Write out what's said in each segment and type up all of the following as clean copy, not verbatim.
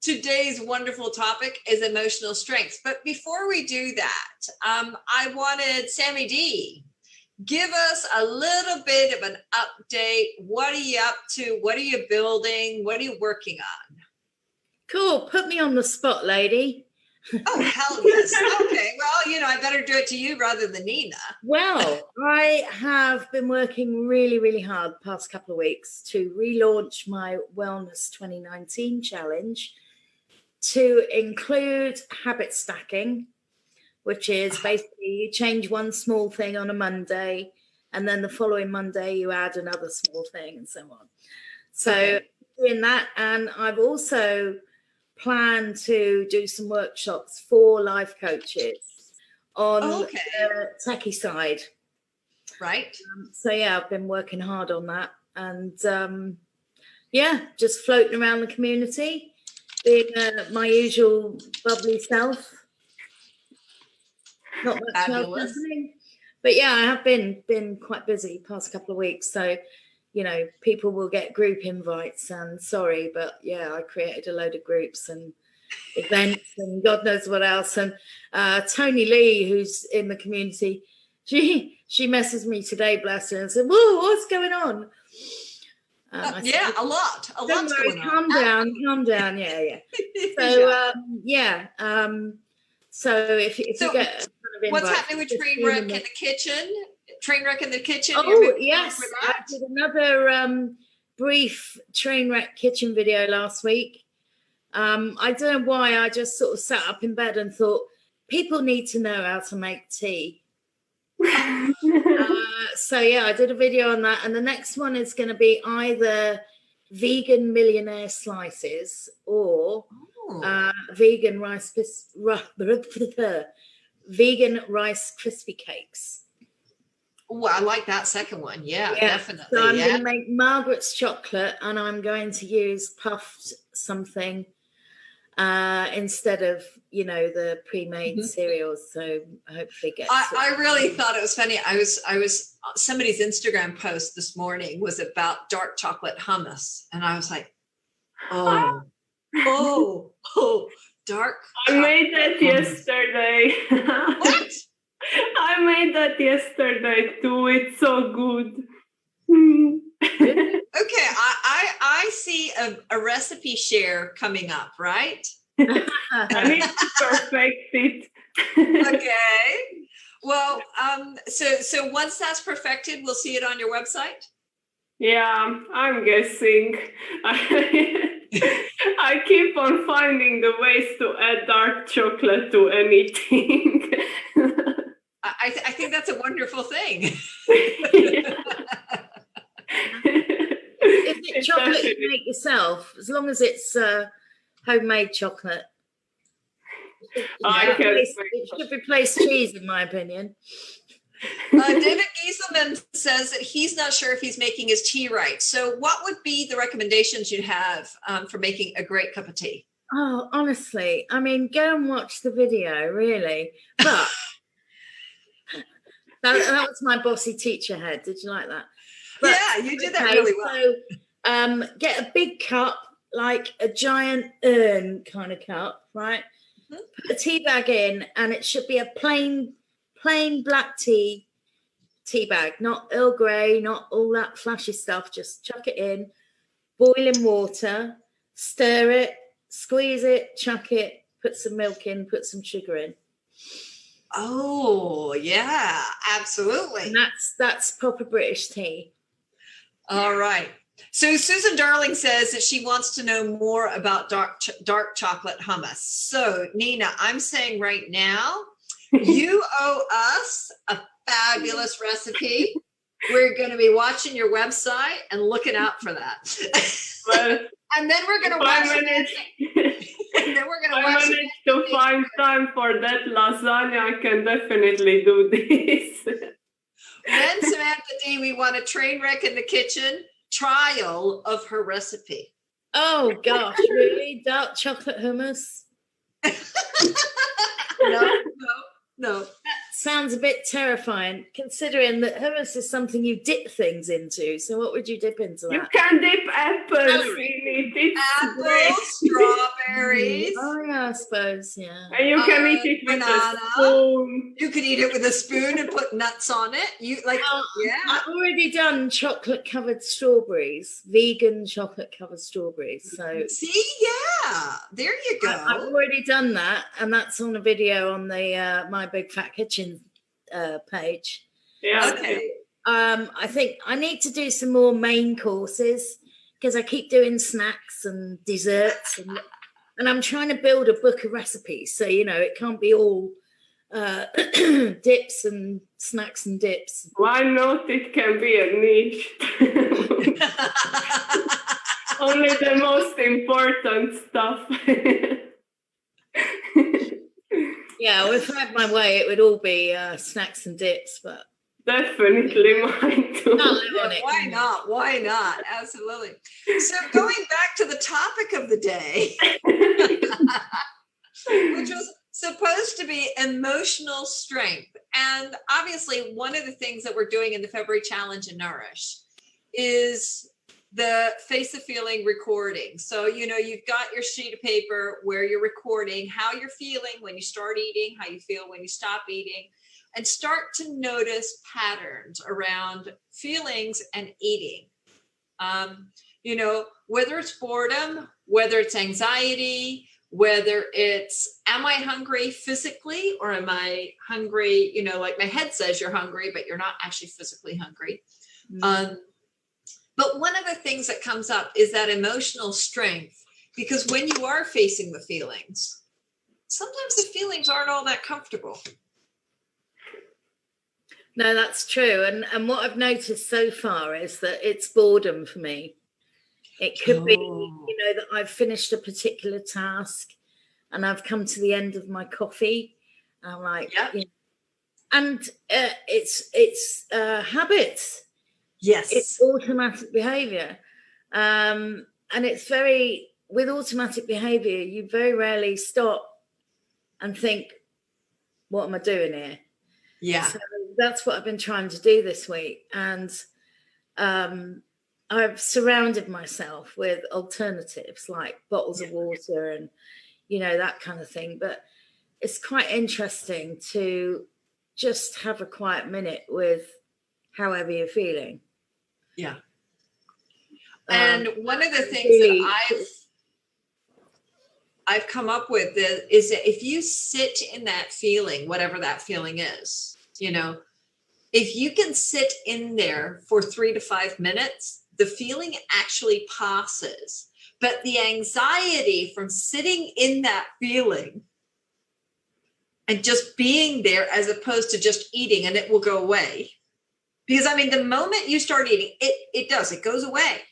today's wonderful topic is emotional strength. But before we do that, I wanted Sammy D, give us a little bit of an update. What are you up to? What are you building? What are you working on? Cool. Put me on the spot, lady. Oh, hell yes. Okay. Well, I better do it to you rather than Nina. Well, I have been working really, really hard the past couple of weeks to relaunch my Wellness 2019 challenge to include habit stacking, which is basically you change one small thing on a Monday, and then the following Monday you add another small thing and so on. So doing that, and I've also planned to do some workshops for life coaches on the techie side. Right. So yeah, I've been working hard on that, and just floating around the community, being my usual bubbly self. Not much else happening, but yeah, I have been quite busy past couple of weeks. So, people will get group invites, and sorry, but yeah, I created a load of groups and events and God knows what else. And Tony Lee, who's in the community, she messes me today, bless her, and said, "Whoa, what's going on?" Said, a lot. Lot's going on. Calm down. Yeah. So so if you get what's happening with Trainwreck in the Kitchen? Trainwreck in the Kitchen. Oh yes, I did another brief Trainwreck Kitchen video last week. I don't know why, I just sort of sat up in bed and thought people need to know how to make tea. So yeah, I did a video on that, and the next one is going to be either vegan millionaire slices or vegan rice crispy cakes. Oh, I like that second one. Yeah, definitely. So I'm going to make Margaret's chocolate, and I'm going to use puffed something instead of the pre-made cereals. So hopefully get. I really thought it was funny. I was somebody's Instagram post this morning was about dark chocolate hummus, and I was like, oh, dark. I made that yesterday. What? I made that yesterday too. It's so good. Okay, I see a recipe share coming up, right? I need to perfect it. Okay. Well, so once that's perfected, we'll see it on your website? Yeah, I'm guessing. I keep on finding the ways to add dark chocolate to anything. I think that's a wonderful thing. Is it chocolate you make yourself? As long as it's homemade chocolate. It should replace cheese, in my opinion. David Gieselman says that he's not sure if he's making his tea right. So what would be the recommendations you'd have for making a great cup of tea? Oh, honestly, I mean, go and watch the video, really. But that was my bossy teacher head. Did you like that? But, yeah, you did that really well. So get a big cup, like a giant urn kind of cup, right? Mm-hmm. Put a tea bag in, and it should be a plain black tea bag, not Earl Grey, not all that flashy stuff. Just chuck it in, boiling water, stir it, squeeze it, chuck it, put some milk in, put some sugar in. Oh, yeah, absolutely. And that's proper British tea. All right. So Susan Darling says that she wants to know more about dark chocolate hummus. So Nina, I'm saying right now, you owe us a fabulous recipe. We're going to be watching your website and looking out for that. Well, and then we're going to watch it. And then we're going to watch it. I managed to find time for that lasagna. I can definitely do this. Then Samantha D, we want a train wreck in the kitchen trial of her recipe. Oh gosh, really? Dark chocolate hummus? No. sounds a bit terrifying, considering that hummus is something you dip things into. So what would you dip into You that? can dip apples in it. It's great. Apples, strawberries. Oh yeah, I suppose, yeah. And you can eat it with banana. a spoon. You could eat it with a spoon and put nuts on it. You like, yeah. I've already done chocolate-covered strawberries, vegan chocolate-covered strawberries. So See, yeah, there you go. I've already done that, and that's on a video on the My Big Fat Kitchen page. Yeah. Okay. I think I need to do some more main courses because I keep doing snacks and desserts, and I'm trying to build a book of recipes. So it can't be all dips and snacks and dips. Why not? It can be a niche. Only the most important stuff. Yeah, well, if I had my way, it would all be snacks and dips, but Definitely mine too. can't live on it. Why not? Why not? Absolutely. So going back to the topic of the day, which was supposed to be emotional strength. And obviously, one of the things that we're doing in the February Challenge in Nourish is the Face the Feeling recording. So, you've got your sheet of paper where you're recording how you're feeling when you start eating, how you feel when you stop eating, and start to notice patterns around feelings and eating. Whether it's boredom, whether it's anxiety, whether it's, am I hungry physically, or am I hungry, like my head says you're hungry, but you're not actually physically hungry. But one of the things that comes up is that emotional strength, because when you are facing the feelings, sometimes the feelings aren't all that comfortable. No, that's true. And what I've noticed so far is that it's boredom for me. It could be, that I've finished a particular task and I've come to the end of my coffee. And I'm like, and it's habits. Yes. It's automatic behavior. And it's with automatic behavior, you very rarely stop and think, what am I doing here? Yeah. So that's what I've been trying to do this week. And I've surrounded myself with alternatives like bottles of water and, that kind of thing. But it's quite interesting to just have a quiet minute with however you're feeling. Yeah. And one of the things really, that I've come up with is that if you sit in that feeling, whatever that feeling is, if you can sit in there for 3 to 5 minutes, the feeling actually passes. But the anxiety from sitting in that feeling and just being there as opposed to just eating, and it will go away. Because the moment you start eating, it goes away.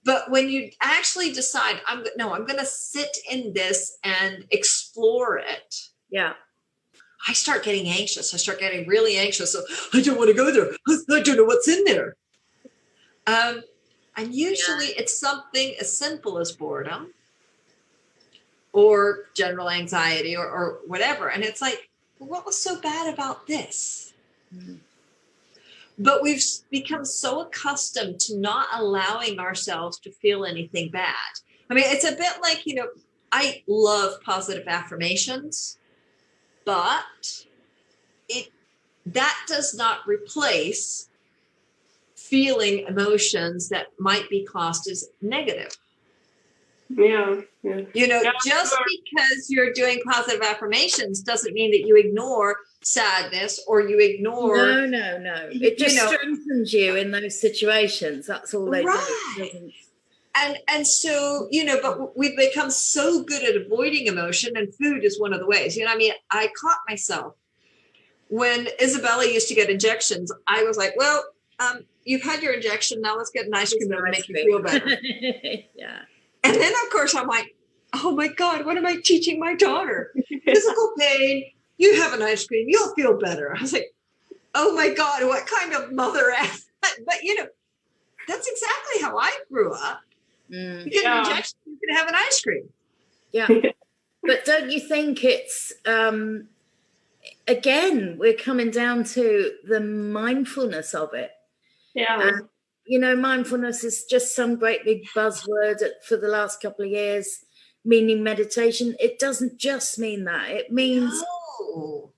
But when you actually decide, I'm going to sit in this and explore it. Yeah. I start getting anxious. I start getting really anxious. So I don't want to go there. I don't know what's in there. And usually it's something as simple as boredom or general anxiety or whatever. And it's like, well, what was so bad about this? But we've become so accustomed to not allowing ourselves to feel anything bad. It's a bit like, I love positive affirmations, but that does not replace feeling emotions that might be classed as negative. Yeah. Just because you're doing positive affirmations doesn't mean that you ignore sadness or you ignore. No. It just strengthens you in those situations. That's all they do. And so, but we've become so good at avoiding emotion, and food is one of the ways. I caught myself when Isabella used to get injections. I was like, well, you've had your injection. Now let's get an ice cream that'll make you feel better. Yeah. And then, of course, I'm like, oh, my God, what am I teaching my daughter? Physical pain, you have an ice cream, you'll feel better. I was like, oh, my God, what kind of mother ass? But, that's exactly how I grew up. You get an injection, you can have an ice cream. Yeah. But don't you think it's again, we're coming down to the mindfulness of it. Yeah. And, mindfulness is just some great big buzzword for the last couple of years, meaning meditation. It doesn't just mean that. It means... No.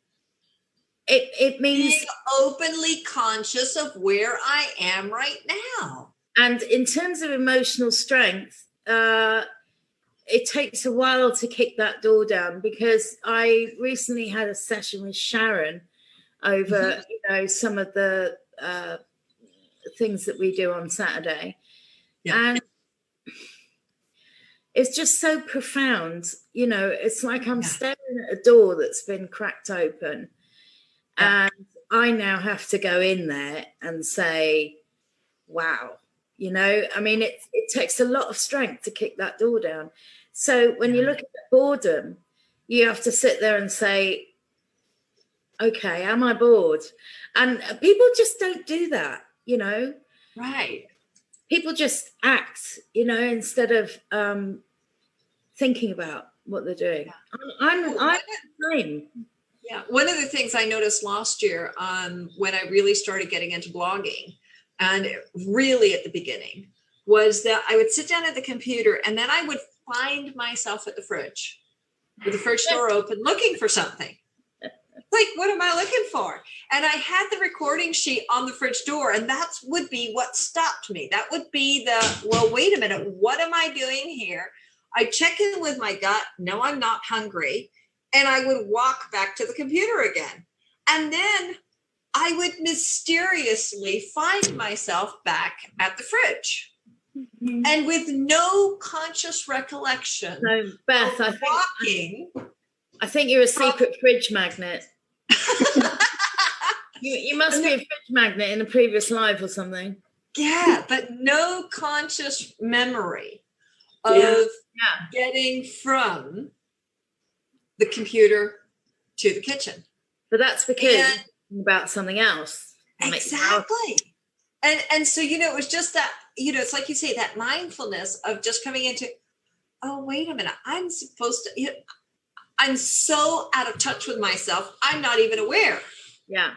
It means being openly conscious of where I am right now. And in terms of emotional strength, it takes a while to kick that door down, because I recently had a session with Sharon over, some of the things that we do on Saturday. Yeah. And it's just so profound. It's like I'm staring at a door that's been cracked open. And I now have to go in there and say, wow, it takes a lot of strength to kick that door down. So when you look at boredom, you have to sit there and say, okay, am I bored? And people just don't do that, Right. People just act, instead of thinking about what they're doing. I'm the same. Yeah. One of the things I noticed last year when I really started getting into blogging, and really at the beginning, was that I would sit down at the computer and then I would find myself at the fridge with the fridge door open looking for something. Like, what am I looking for? And I had the recording sheet on the fridge door, and that would be what stopped me. That would be well, wait a minute, what am I doing here? I check in with my gut. No, I'm not hungry. And I would walk back to the computer again. And then I would mysteriously find myself back at the fridge. Mm-hmm. And with no conscious recollection. So, Beth, I think you're a secret fridge magnet. you must be a fridge magnet in a previous life or something. Yeah, but no conscious memory of getting from the computer to the kitchen. But that's because you're thinking about something else. Exactly. And so, it was just that, it's like you say, that mindfulness of just coming into, oh, wait a minute, I'm supposed to, I'm so out of touch with myself, I'm not even aware. Yeah.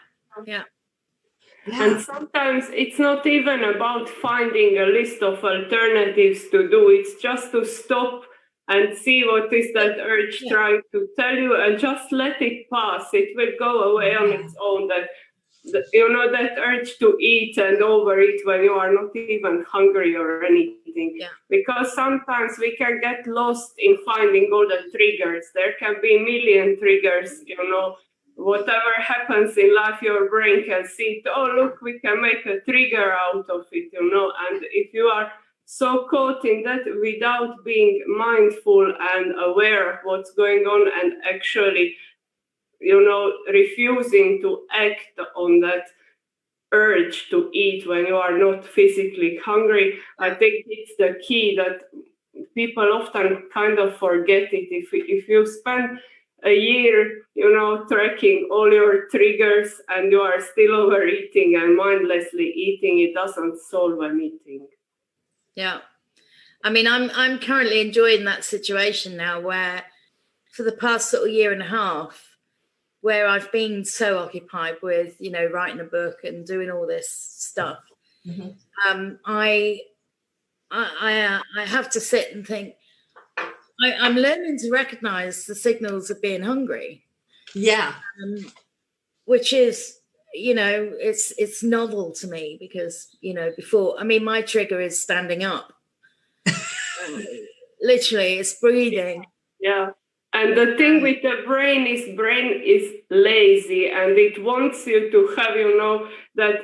And sometimes it's not even about finding a list of alternatives to do. It's just to stop and see what is that urge trying to tell you, and just let it pass. It will go away on its own. That urge to eat and overeat when you are not even hungry or anything. Yeah. Because sometimes we can get lost in finding all the triggers. There can be a million triggers, whatever happens in life, your brain can see it. Oh, look, we can make a trigger out of it, and if you are so caught in that without being mindful and aware of what's going on, and actually, refusing to act on that urge to eat when you are not physically hungry, I think it's the key that people often kind of forget it. If you spend a year, tracking all your triggers and you are still overeating and mindlessly eating, it doesn't solve anything. Yeah. I'm currently enjoying that situation now where for the past sort of year and a half, where I've been so occupied with, writing a book and doing all this stuff, I have to sit and think, I'm learning to recognize the signals of being hungry. Yeah. Which is, it's novel to me because, before, my trigger is standing up. Literally, it's breathing. Yeah. And the thing with the brain is lazy, and it wants you to have, that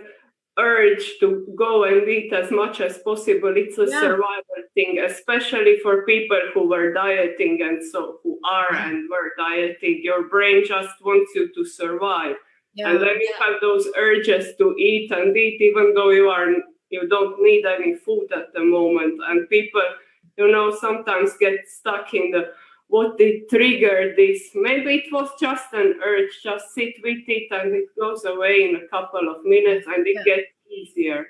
urge to go and eat as much as possible. It's a survival thing, especially for people who were dieting and who are and were dieting. Your brain just wants you to survive. Yeah. And then you have those urges to eat and eat, even though you don't need any food at the moment. And people, sometimes get stuck in what did trigger this. Maybe it was just an urge, just sit with it and it goes away in a couple of minutes and it gets easier.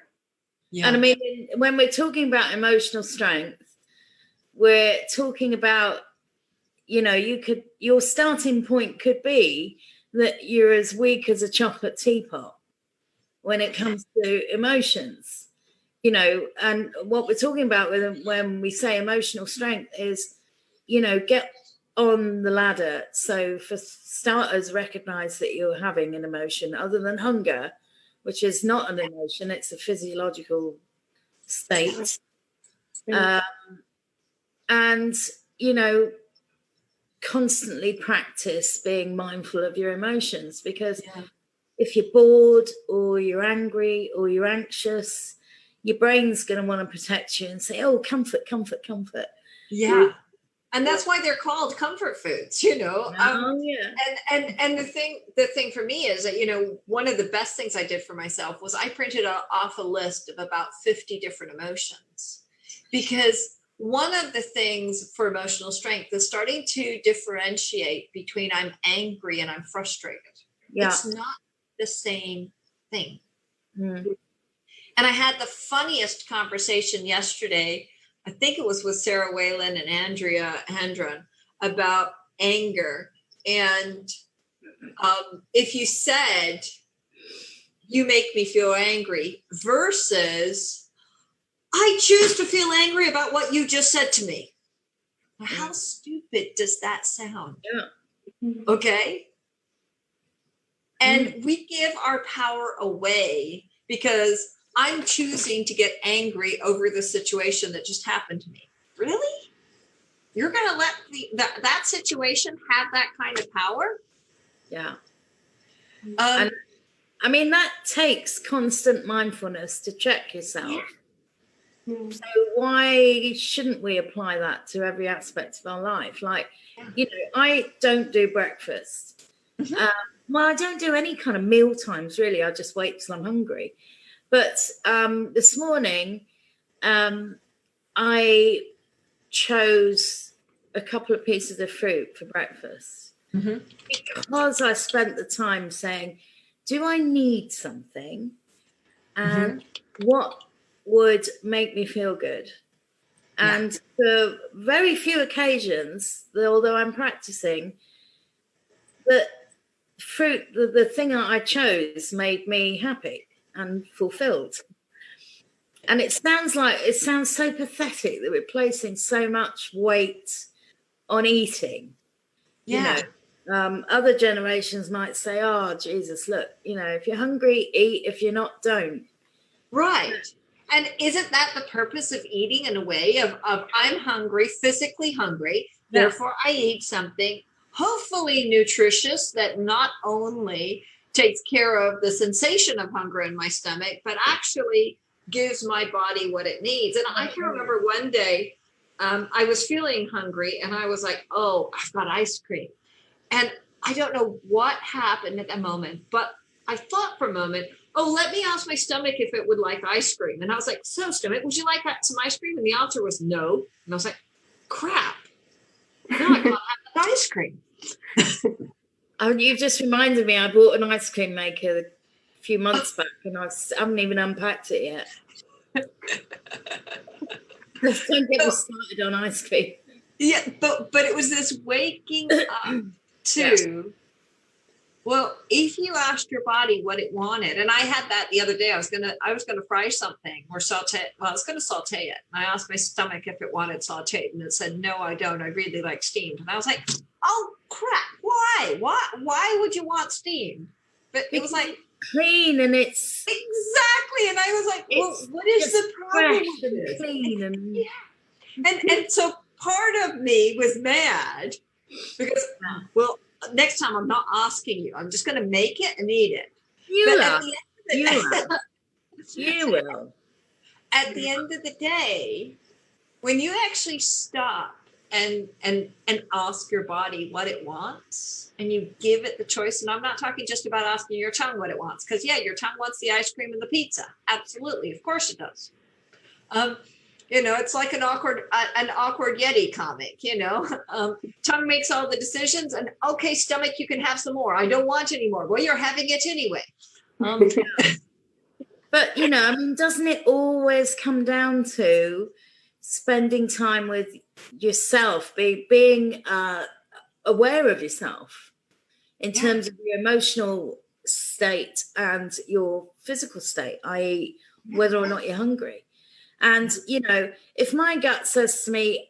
Yeah. And when we're talking about emotional strength, we're talking about, your starting point could be that you're as weak as a chocolate teapot when it comes to emotions, you know. And what we're talking about when we say emotional strength is, you know, get on the ladder. So for starters, recognize that you're having an emotion other than hunger, which is not an emotion, it's a physiological state. And, you know, constantly practice being mindful of your emotions, because if you're bored or you're angry or you're anxious, your brain's going to want to protect you and say, oh, comfort, comfort, comfort. Yeah. And that's why they're called comfort foods, you know. And the thing for me is that, you know, one of the best things I did for myself was I printed off a list of about 50 different emotions, because one of the things for emotional strength is starting to differentiate between I'm angry and I'm frustrated. Yeah. It's not the same thing. And I had the funniest conversation yesterday. I think it was with Sarah Whalen and Andrea Hendron about anger. And if you said, you make me feel angry, versus I choose to feel angry about what you just said to me. How stupid does that sound? Yeah. Okay. And we give our power away because I'm choosing to get angry over the situation that just happened to me. Really? You're going to let that situation have that kind of power? Yeah. And, I mean, that takes constant mindfulness to check yourself. So why shouldn't we apply that to every aspect of our life? Like, you know, I don't do breakfast. Well, I don't do any kind of meal times, really. I just wait till I'm hungry. But this morning, I chose a couple of pieces of fruit for breakfast because I spent the time saying, do I need something? And what would make me feel good? And for very few occasions, although I'm practicing, the fruit, the thing that I chose made me happy and fulfilled. And it sounds so pathetic that we're placing so much weight on eating. Yeah. You know, other generations might say, oh, Jesus, look, you know, if you're hungry, eat. If you're not, don't. Right. And isn't that the purpose of eating, in a way of I'm hungry, physically hungry, therefore I eat something hopefully nutritious that not only takes care of the sensation of hunger in my stomach, but actually gives my body what it needs. And I can remember one day I was feeling hungry and I was like, oh, I've got ice cream. And I don't know what happened at that moment, but I thought for a moment, oh, let me ask my stomach if it would like ice cream. And I was like, so stomach, would you like some ice cream? And the answer was no. And I was like, crap. Now I can't have ice cream. Oh, you just reminded me, I bought an ice cream maker a few months back and I haven't even unpacked it yet. Don't get me started on ice cream. Yeah, but it was this waking up to, well, if you asked your body what it wanted, and I had that the other day, I was gonna fry something or saute. Well, I was gonna saute it. And I asked my stomach if it wanted sauteed, and it said, no, I don't. I really like steamed. And I was like, oh crap, why? Why would you want steamed? But it was like clean, and it's exactly. And I was like, well, what is the problem with this? Clean and and so part of me was mad because, well, next time I'm not asking you. I'm just going to make it and eat it. You will. At the end of the day, when you actually stop and ask your body what it wants, and you give it the choice, and I'm not talking just about asking your tongue what it wants, because your tongue wants the ice cream and the pizza. Absolutely, of course it does. You know, it's like an awkward Yeti comic, you know. Tongue makes all the decisions, and okay, stomach, you can have some more. I don't want any more. Well, you're having it anyway. But, you know, I mean, doesn't it always come down to spending time with yourself, being aware of yourself? in terms of your emotional state and your physical state, i.e., whether or not you're hungry. And, you know, if my gut says to me,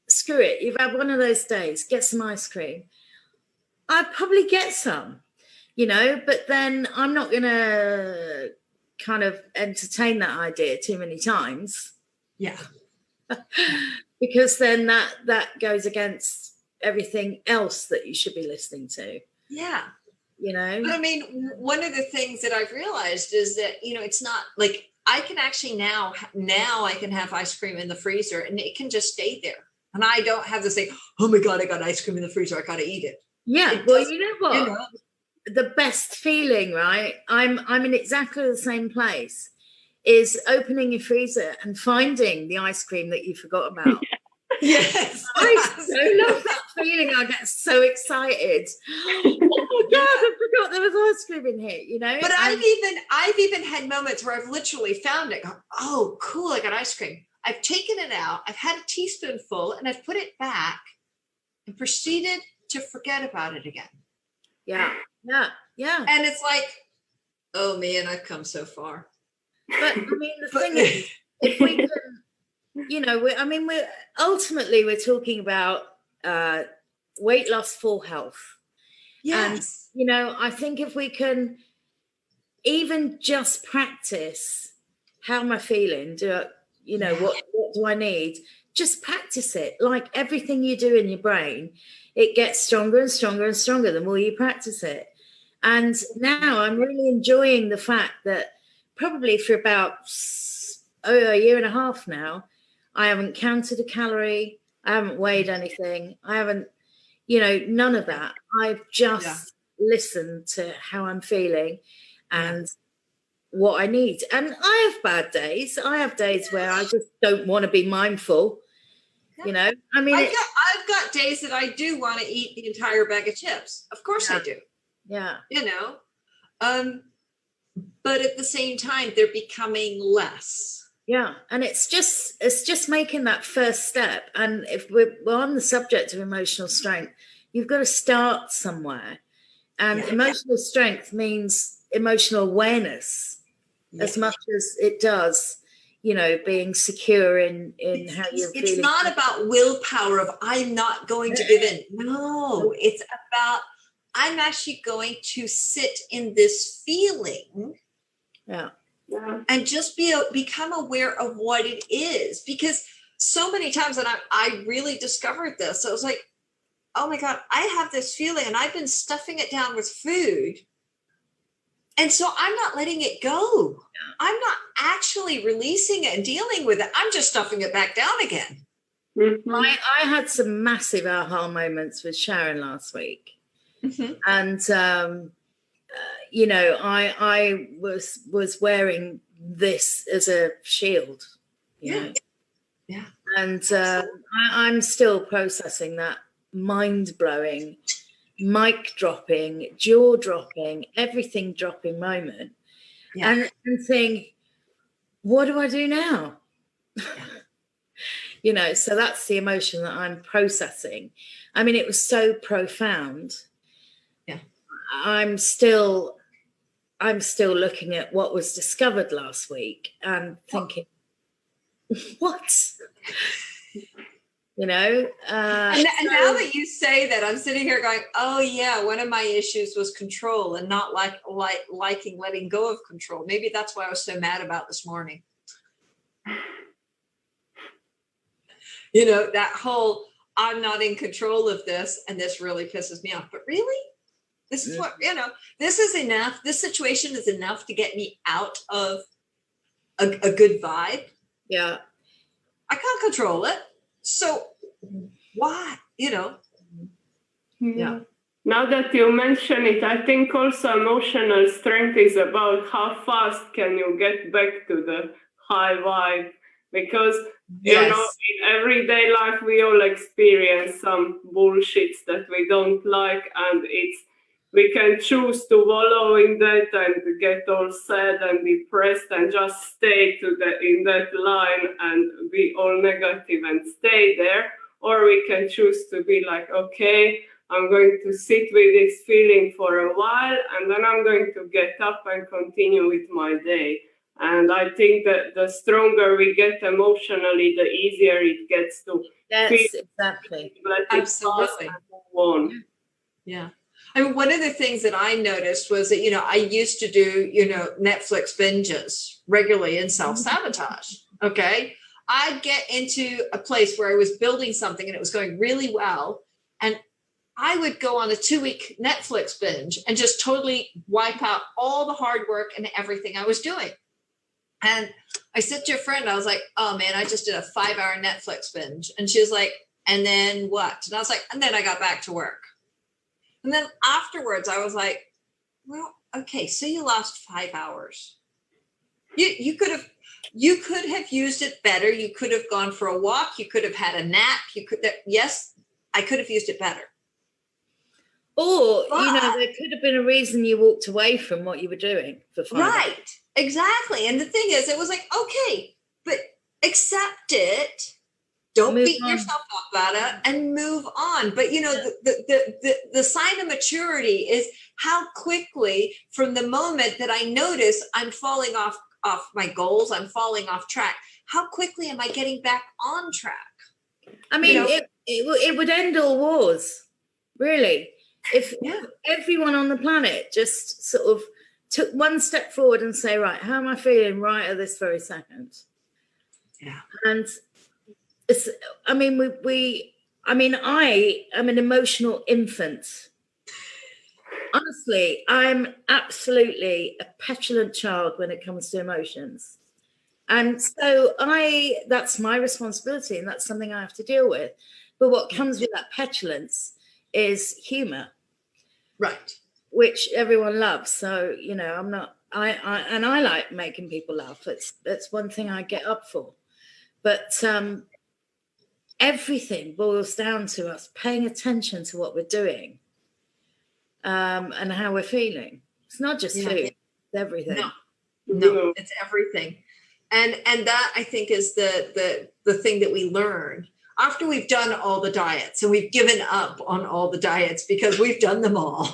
screw it, you've had one of those days, get some ice cream, I'd probably get some, you know, but then I'm not going to kind of entertain that idea too many times. Yeah. Because then that goes against everything else that you should be listening to. Yeah. You know? But I mean, one of the things that I've realized is that, you know, it's not like I can actually now I can have ice cream in the freezer and it can just stay there. And I don't have to say, oh my God, I got ice cream in the freezer, I got to eat it. Yeah. Well, you know what? You know? The best feeling, right? I'm in exactly the same place, is opening your freezer and finding the ice cream that you forgot about. Yes. I so love that feeling. I get so excited. Oh my God, I forgot there was ice cream in here, you know? But I've even had moments where I've literally found it. Oh, cool, I got ice cream. I've taken it out, I've had a teaspoonful, and I've put it back and proceeded to forget about it again. Yeah. And it's like, oh man, I've come so far. But I mean, the thing is, if we can, you know, we're ultimately talking about weight loss for health. Yes. And, you know, I think if we can even just practice, how am I feeling? What do I need? Just practice it. Like everything you do in your brain, it gets stronger and stronger and stronger the more you practice it. And now I'm really enjoying the fact that probably for about a year and a half now, I haven't counted a calorie. I haven't weighed anything. I haven't, you know, none of that. I've just listened to how I'm feeling and what I need. And I have bad days. I have days where I just don't want to be mindful. You know, I mean, I've got days that I do want to eat the entire bag of chips. Of course I do. Yeah. You know, but at the same time, they're becoming less. Yeah. And it's just making that first step. And if we're on the subject of emotional strength, you've got to start somewhere. And emotional strength means emotional awareness as much as it does, you know, being secure in how you're feeling. It's not about willpower of I'm not going to give in. No, it's about I'm actually going to sit in this feeling. Yeah. And just become aware of what it is. Because so many times, and I really discovered this. I was like, oh my God, I have this feeling and I've been stuffing it down with food. And so I'm not letting it go. I'm not actually releasing it and dealing with it. I'm just stuffing it back down again. Mm-hmm. I had some massive aha moments with Sharon last week. Mm-hmm. And, you know, I was wearing this as a shield. You know? Yeah. And I'm still processing that mind-blowing, mic dropping, jaw dropping, everything dropping moment. And think, what do I do now? You know, so that's the emotion that I'm processing. I mean, it was so profound. Yeah. I'm still looking at what was discovered last week and thinking, what? You know, and now that you say that, I'm sitting here going, oh yeah, one of my issues was control and not liking letting go of control. Maybe that's why I was so mad about this morning. You know, that whole I'm not in control of this and this really pisses me off. But really, this is what, you know, this is enough. This situation is enough to get me out of a good vibe. Yeah. I can't control it. So why, you know? Yeah. Now that you mention it, I think also emotional strength is about how fast can you get back to the high vibe. Because, you know, in everyday life, we all experience some bullshits that we don't like. And we can choose to wallow in that and get all sad and depressed and just stay in that line and be all negative and stay there. Or we can choose to be like, okay, I'm going to sit with this feeling for a while, and then I'm going to get up and continue with my day. And I think that the stronger we get emotionally, the easier it gets to Yes, exactly. let it pass Absolutely. and move on. Yeah. I mean, one of the things that I noticed was that, I used to do, Netflix binges regularly and self-sabotage. Okay. I'd get into a place where I was building something and it was going really well. And I would go on a 2-week Netflix binge and just totally wipe out all the hard work and everything I was doing. And I said to a friend, I was like, oh man, I just did a 5-hour Netflix binge. And she was like, and then what? And I was like, and then I got back to work. And then afterwards I was like, well, okay, so you lost 5 hours. You could have used it better. You could have gone for a walk. You could have had a nap. Yes, I could have used it better. Or, there could have been a reason you walked away from what you were doing for 5 hours. Right, exactly. And the thing is, it was like, okay, but accept it. Don't beat yourself up about it and move on. But, the sign of maturity is how quickly from the moment that I notice I'm falling off my goals, I'm falling off track, how quickly am I getting back on track? I mean, it would end all wars, really. If everyone on the planet just sort of took one step forward and say, right, how am I feeling right at this very second? Yeah. And I am an emotional infant. Honestly, I'm absolutely a petulant child when it comes to emotions. And so that's my responsibility, and that's something I have to deal with. But what comes with that petulance is humor. Right. Which everyone loves. So, I like making people laugh. That's one thing I get up for. But everything boils down to us paying attention to what we're doing and how we're feeling. It's not just food, it's everything. No, it's everything. And that I think is the thing that we learn after we've done all the diets, and we've given up on all the diets because we've done them all.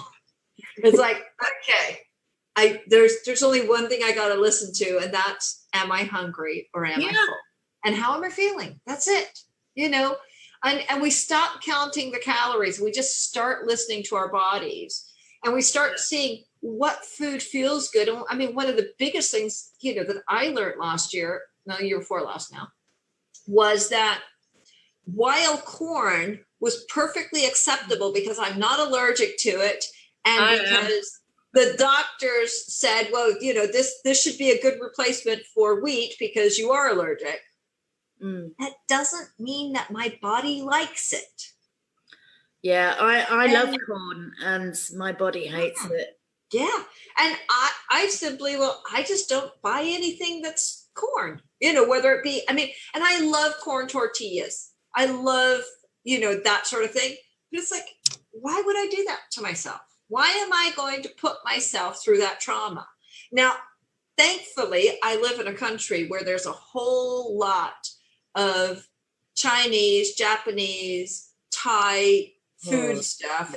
It's like, okay, there's only one thing I got to listen to, and that's, am I hungry or am I full? And how am I feeling? That's it, and we stop counting the calories. We just start listening to our bodies, and we start seeing what food feels good. And I mean, one of the biggest things, that I learned year before last now, was that wild corn was perfectly acceptable because I'm not allergic to it. And because the doctors said, well, this should be a good replacement for wheat because you are allergic. That doesn't mean that my body likes it. Yeah, I love corn and my body hates it. Yeah. And I simply, I just don't buy anything that's corn, whether it be, and I love corn tortillas. I love, that sort of thing. But it's like, why would I do that to myself? Why am I going to put myself through that trauma? Now, thankfully, I live in a country where there's a whole lot of Chinese, Japanese, Thai food stuff,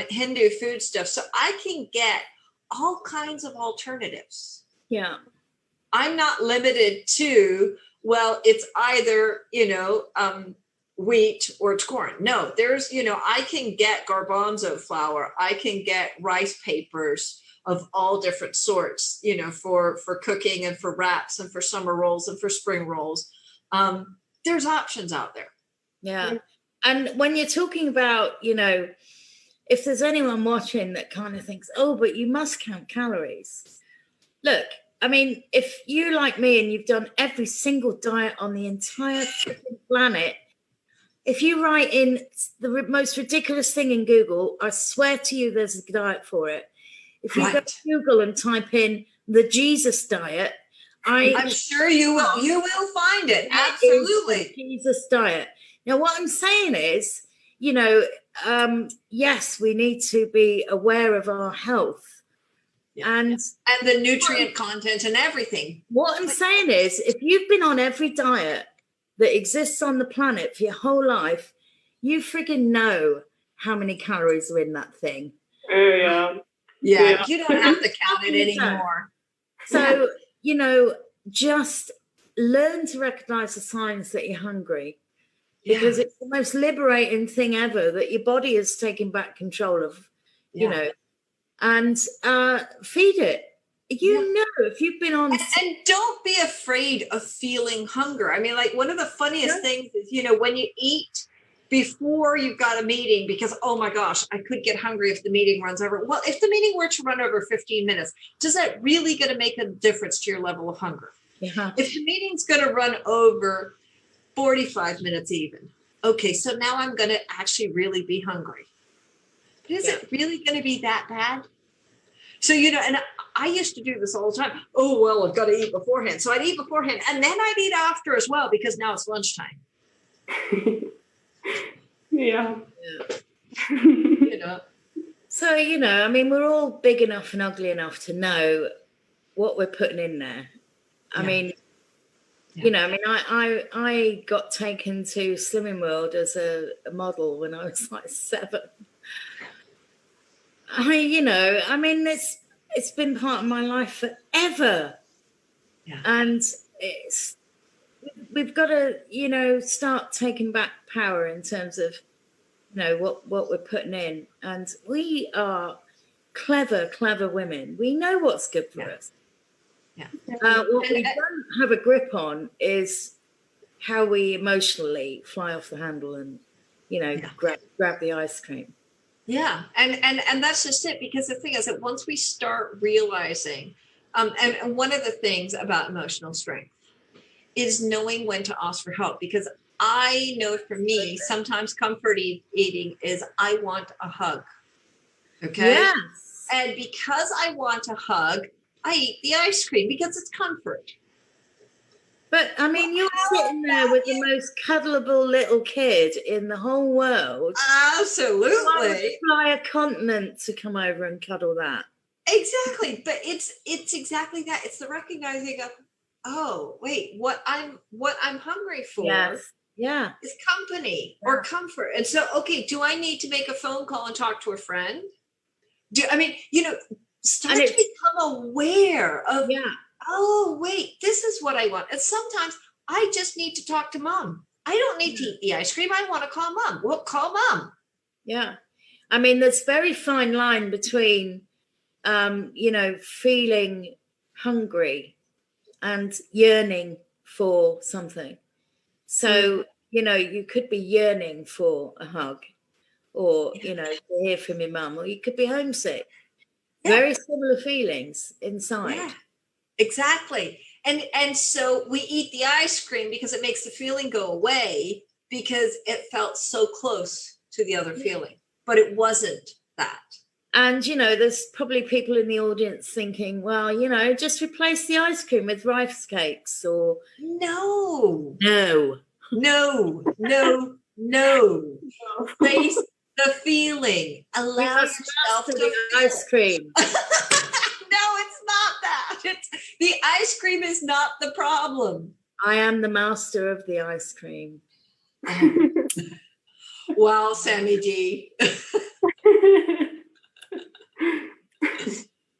Hindu food stuff. So I can get all kinds of alternatives. Yeah. I'm not limited to, it's either, wheat or it's corn. No, there's, I can get garbanzo flour. I can get rice papers of all different sorts, for cooking and for wraps and for summer rolls and for spring rolls. There's options out there. Yeah. And when you're talking about, if there's anyone watching that kind of thinks, oh, but you must count calories. Look, if you like me and you've done every single diet on the entire planet, if you write in the most ridiculous thing in Google, I swear to you there's a diet for it. If you go to Google and type in the Jesus diet, I'm sure you will. You will find it. Absolutely. Jesus diet. Now, what I'm saying is, yes, we need to be aware of our health and the nutrient content and everything. What I'm saying is, if you've been on every diet that exists on the planet for your whole life, you friggin' know how many calories are in that thing. Yeah. Yeah, you don't have to count it anymore. So, just learn to recognize the signs that you're hungry, because it's the most liberating thing ever, that your body is taking back control of, and feed it. If you've been on... And don't be afraid of feeling hunger. I mean, like, one of the funniest things is, when you eat before you've got a meeting, because, oh my gosh, I could get hungry if the meeting runs over. Well, if the meeting were to run over 15 minutes, does that really going to make a difference to your level of hunger? Yeah. If the meeting's going to run over 45 minutes even, okay, so now I'm going to actually really be hungry. But is it really going to be that bad? So, and I used to do this all the time. Oh, well, I've got to eat beforehand. So I'd eat beforehand, and then I'd eat after as well, because now it's lunchtime. Yeah. So, I mean, we're all big enough and ugly enough to know what we're putting in there. I mean, I got taken to Slimming World as a model when I was like 7. It's been part of my life forever. Yeah. And we've got to, start taking back power in terms of, what we're putting in. And we are clever women. We know what's good for us. Yeah. What we don't have a grip on is how we emotionally fly off the handle and, grab the ice cream. Yeah. And that's just it, because the thing is that once we start realizing, and one of the things about emotional strength is knowing when to ask for help, because I know for me, sometimes comfort eating is I want a hug. Okay. Yes. And because I want a hug, I eat the ice cream because it's comfort. But I mean, you're sitting there with the most cuddleable little kid in the whole world. Absolutely. Why would you fly a continent to come over and cuddle that? Exactly. But it's exactly that. It's the recognizing of, oh, wait, what I'm hungry for is company or comfort. And so, okay, do I need to make a phone call and talk to a friend? Start to become aware of, oh, wait, this is what I want. And sometimes I just need to talk to mom. I don't need to eat the ice cream. I want to call mom. Well, call mom. Yeah. I mean, there's a very fine line between, feeling hungry and yearning for something. So, you could be yearning for a hug or, to hear from your mum, or you could be homesick. Yeah. Very similar feelings inside. Yeah, exactly. And so we eat the ice cream because it makes the feeling go away, because it felt so close to the other feeling, but it wasn't that. And, there's probably people in the audience thinking, well, just replace the ice cream with rice cakes or... No. Face the feeling. Allow yourself to feel ice cream. No, it's not that. The ice cream is not the problem. I am the master of the ice cream. Wow, Sammy D.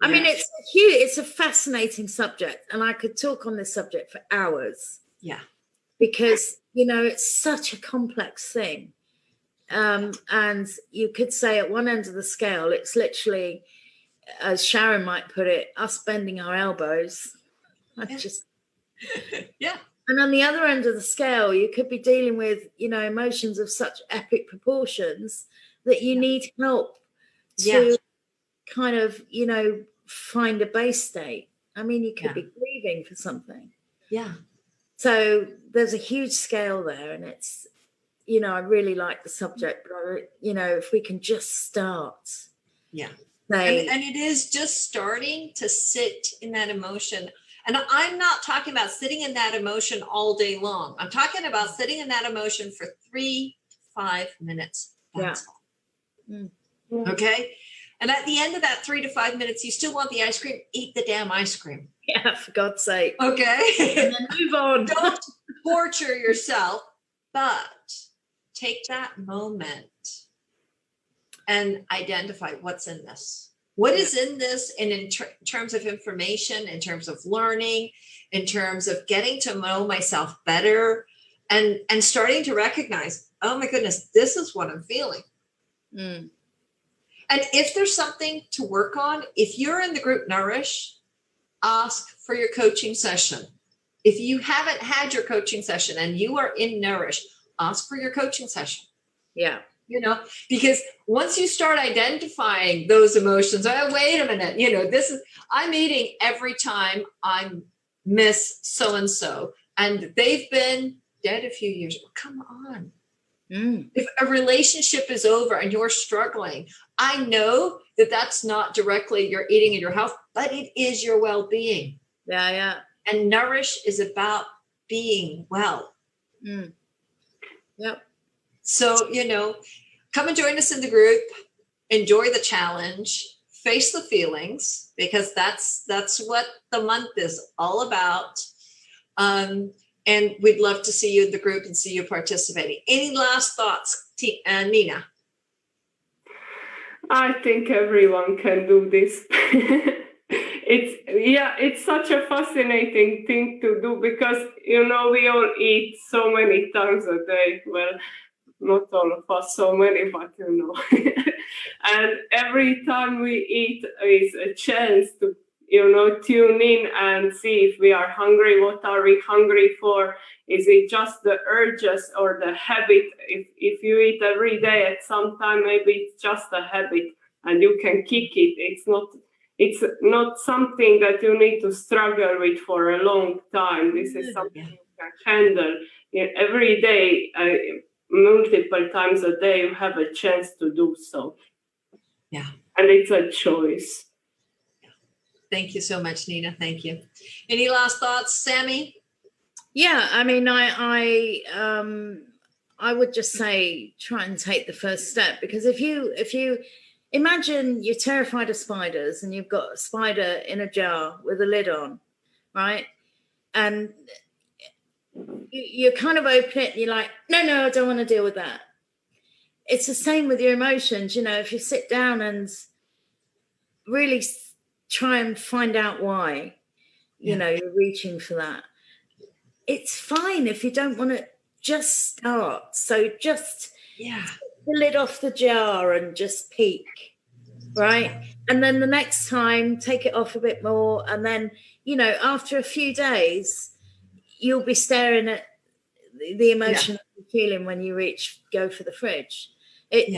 I mean, it's a fascinating subject, and I could talk on this subject for hours. Yeah. Because, it's such a complex thing. And you could say at one end of the scale, it's literally, as Sharon might put it, us bending our elbows. Yeah. And on the other end of the scale, you could be dealing with, emotions of such epic proportions that you need help to kind of, find a base state. I mean, you could be grieving for something. Yeah. So there's a huge scale there, and it's, I really like the subject, but, if we can just start. Yeah. And it is just starting to sit in that emotion. And I'm not talking about sitting in that emotion all day long. I'm talking about sitting in that emotion for 3 to 5 minutes. That's all. Okay. And at the end of that 3 to 5 minutes, you still want the ice cream, eat the damn ice cream. Yeah, for God's sake. Okay. And then move on. Don't torture yourself, but take that moment and identify what's in this. What is in this, and in terms of information, in terms of learning, in terms of getting to know myself better, and starting to recognize, oh my goodness, this is what I'm feeling. Mm. And if there's something to work on, if you're in the group Nourish, ask for your coaching session. If you haven't had your coaching session and you are in Nourish, ask for your coaching session. Yeah. You know, because once you start identifying those emotions, oh, wait a minute, you know, I'm eating every time I miss so-and-so, and they've been dead a few years. Well, come on. Mm. If a relationship is over and you're struggling, I know that that's not directly your eating and your health, but it is your well-being. Yeah, yeah. And Nourish is about being well. Mm. Yep. So, you know, come and join us in the group, enjoy the challenge, face the feelings, because that's what the month is all about. And we'd love to see you in the group and see you participating. Any last thoughts, Nina? I think everyone can do this. It's such a fascinating thing to do because, you know, we all eat so many times a day. Well, not all of us so many, but you know. And every time we eat is a chance to, you know, tune in and see if we are hungry. What are we hungry for? Is it just the urges or the habit? If you eat every day at some time, maybe it's just a habit and you can kick it. It's not something that you need to struggle with for a long time. This is something you can handle. Every day, multiple times a day, you have a chance to do so. Yeah. And it's a choice. Thank you so much, Nina. Thank you. Any last thoughts, Sammy? Yeah, I mean, I would just say try and take the first step, because if you imagine you're terrified of spiders and you've got a spider in a jar with a lid on, right? And you kind of open it and you're like, no, I don't want to deal with that. It's the same with your emotions. You know, if you sit down and really try and find out why, you know, you're reaching for that. It's fine if you don't want to just start. So just take the lid off the jar and just peek, right? And then the next time, take it off a bit more. And then, you know, after a few days, you'll be staring at the emotion that you're feeling when you go for the fridge. It,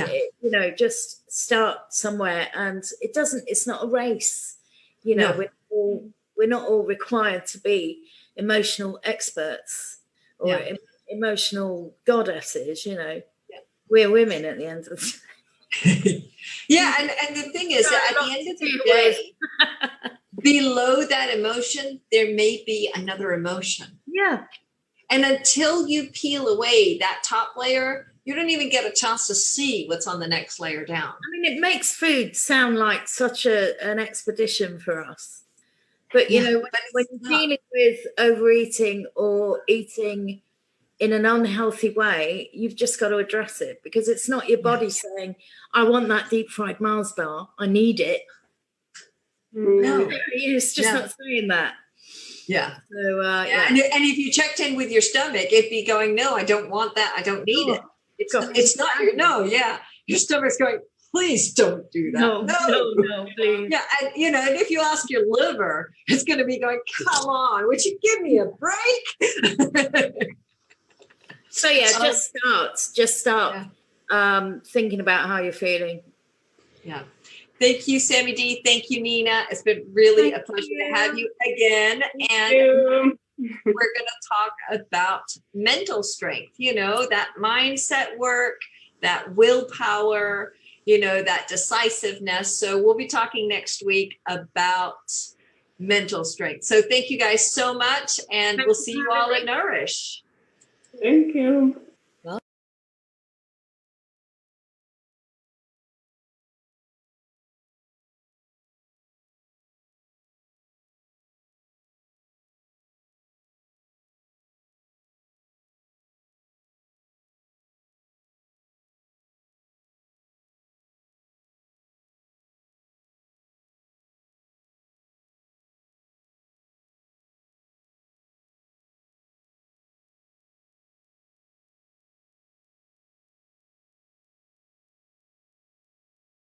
you know, just start somewhere, and it's not a race. You know, we're not all required to be emotional experts or emotional goddesses. You know, we're women at the end of the day. And the thing is that at the end of the day, below that emotion, there may be another emotion. Yeah. And until you peel away that top layer, you don't even get a chance to see what's on the next layer down. I mean, it makes food sound like such an expedition for us. But, you know, when you're dealing with overeating or eating in an unhealthy way, you've just got to address it, because it's not your body saying, I want that deep fried Mars bar, I need it. No. It's just not saying that. Yeah. So, And if you checked in with your stomach, it'd be going, no, I don't want that. I don't need it. It's not your, your stomach's going, please don't do that. No, please. Yeah. And, you know, and if you ask your liver, it's going to be going, come on, would you give me a break? So, just start thinking about how you're feeling. Yeah. Thank you, Sammy D. Thank you, Nina. It's been really a pleasure to have you again. And we're going to talk about mental strength, you know, that mindset work, that willpower, you know, that decisiveness. So we'll be talking next week about mental strength. So thank you guys so much. And we'll see you all at Nourish. Thank you.